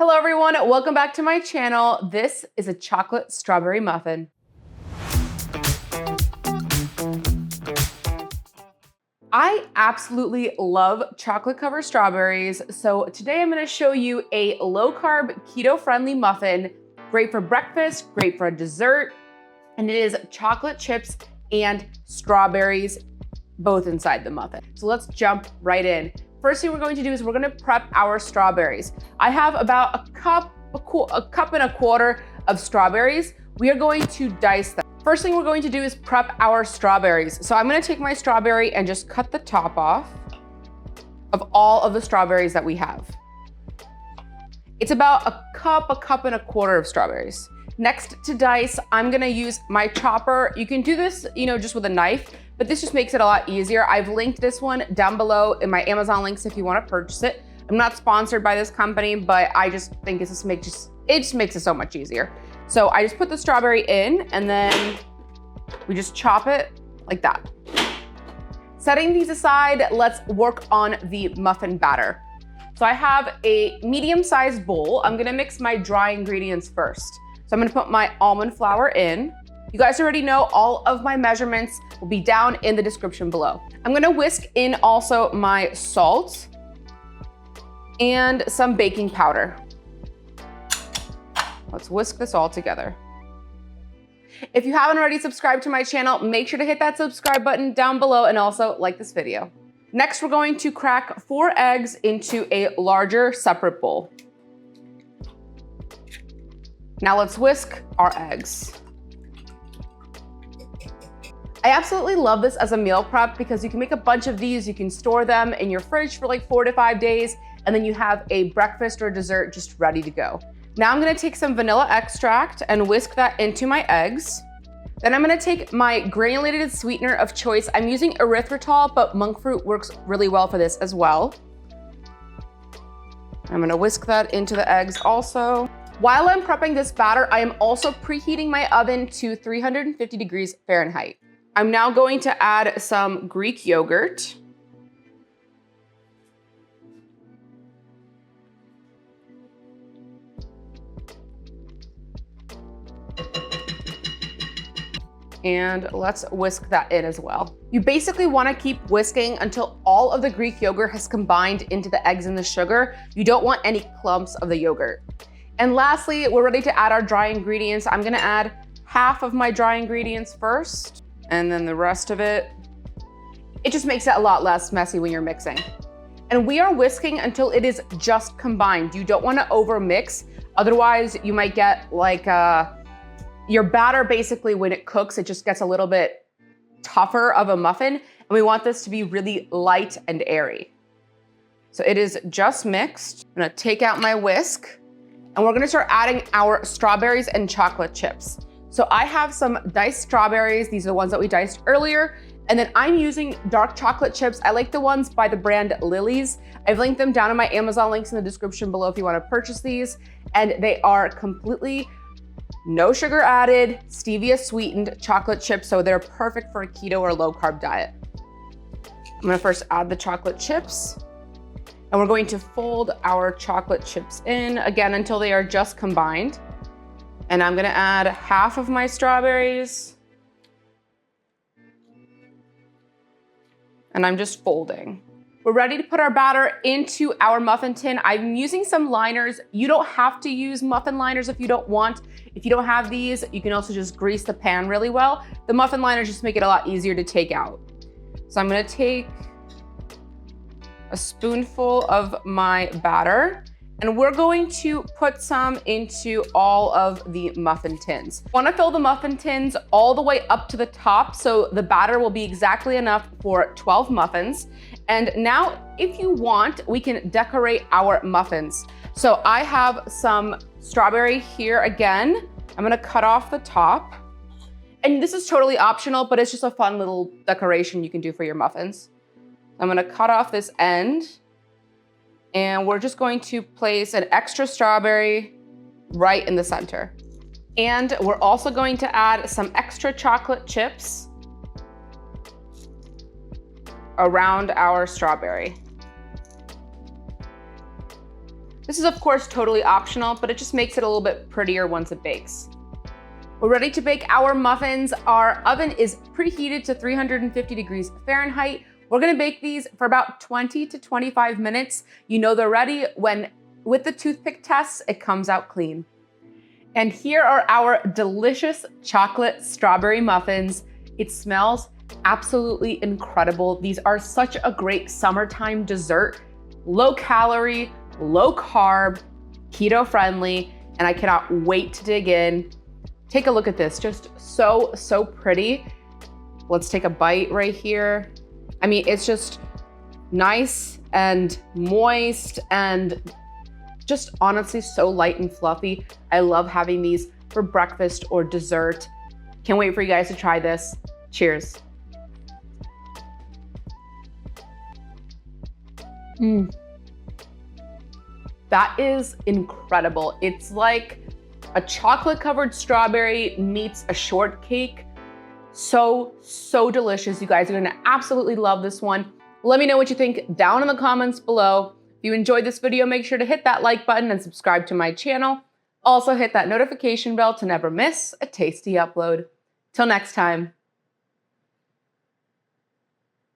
Hello everyone, welcome back to my channel. This is a chocolate strawberry muffin. I absolutely love chocolate covered strawberries, so today I'm gonna show you a low carb, keto friendly muffin, great for breakfast, great for a dessert, and it is chocolate chips and strawberries both inside the muffin. So let's jump right in. First thing we're going to do is we're gonna prep our strawberries. I have about a cup and a quarter of strawberries. We are going to dice them. First thing we're going to do is prep our strawberries. So I'm gonna take my strawberry and just cut the top off of all of the strawberries that we have. It's about a cup and a quarter of strawberries. Next to dice, I'm gonna use my chopper. You can do this, just with a knife, but this just makes it a lot easier. I've linked this one down below in my Amazon links if you wanna purchase it. I'm not sponsored by this company, but I just think it just makes it so much easier. So I just put the strawberry in and then we just chop it like that. Setting these aside, let's work on the muffin batter. So I have a medium-sized bowl. I'm gonna mix my dry ingredients first. So I'm gonna put my almond flour in. You guys already know all of my measurements will be down in the description below. I'm gonna whisk in also my salt and some baking powder. Let's whisk this all together. If you haven't already subscribed to my channel, make sure to hit that subscribe button down below and also like this video. Next, we're going to crack 4 eggs into a larger separate bowl. Now let's whisk our eggs. I absolutely love this as a meal prep because you can make a bunch of these. You can store them in your fridge for like 4 to 5 days, and then you have a breakfast or dessert just ready to go. Now I'm gonna take some vanilla extract and whisk that into my eggs. Then I'm gonna take my granulated sweetener of choice. I'm using erythritol, but monkfruit works really well for this as well. I'm gonna whisk that into the eggs also. While I'm prepping this batter, I am also preheating my oven to 350 degrees Fahrenheit. I'm now going to add some Greek yogurt. And let's whisk that in as well. You basically wanna keep whisking until all of the Greek yogurt has combined into the eggs and the sugar. You don't want any clumps of the yogurt. And lastly, we're ready to add our dry ingredients. I'm gonna add half of my dry ingredients first, and then the rest of it. It just makes it a lot less messy when you're mixing. And we are whisking until it is just combined. You don't wanna over mix, otherwise you might get like your batter basically when it cooks, it just gets a little bit tougher of a muffin, and we want this to be really light and airy. So it is just mixed. I'm gonna take out my whisk, and we're gonna start adding our strawberries and chocolate chips. So I have some diced strawberries. These are the ones that we diced earlier. And then I'm using dark chocolate chips. I like the ones by the brand Lily's. I've linked them down in my Amazon links in the description below if you wanna purchase these. And they are completely no sugar added, stevia sweetened chocolate chips. So they're perfect for a keto or low carb diet. I'm gonna first add the chocolate chips. And we're going to fold our chocolate chips in, again, until they are just combined. And I'm gonna add half of my strawberries. And I'm just folding. We're ready to put our batter into our muffin tin. I'm using some liners. You don't have to use muffin liners if you don't want. If you don't have these, you can also just grease the pan really well. The muffin liners just make it a lot easier to take out. So I'm gonna take a spoonful of my batter, and we're going to put some into all of the muffin tins. I wanna fill the muffin tins all the way up to the top, so the batter will be exactly enough for 12 muffins. And now, if you want, we can decorate our muffins. So I have some strawberry here again. I'm gonna cut off the top. And this is totally optional, but it's just a fun little decoration you can do for your muffins. I'm gonna cut off this end, and we're just going to place an extra strawberry right in the center. And we're also going to add some extra chocolate chips around our strawberry. This is of course totally optional, but it just makes it a little bit prettier once it bakes. We're ready to bake our muffins. Our oven is preheated to 350 degrees Fahrenheit. We're gonna bake these for about 20 to 25 minutes. You know they're ready when, with the toothpick test, it comes out clean. And here are our delicious chocolate strawberry muffins. It smells absolutely incredible. These are such a great summertime dessert, low calorie, low carb, keto friendly, and I cannot wait to dig in. Take a look at this, just so pretty. Let's take a bite right here. I mean, it's just nice and moist and just honestly so light and fluffy. I love having these for breakfast or dessert. Can't wait for you guys to try this. Cheers. That is incredible. It's like a chocolate covered strawberry meets a shortcake. So delicious. You guys are gonna absolutely love this one. Let me know what you think down in the comments below. If you enjoyed this video, make sure to hit that like button and subscribe to my channel. Also hit that notification bell to never miss a tasty upload. Till next time.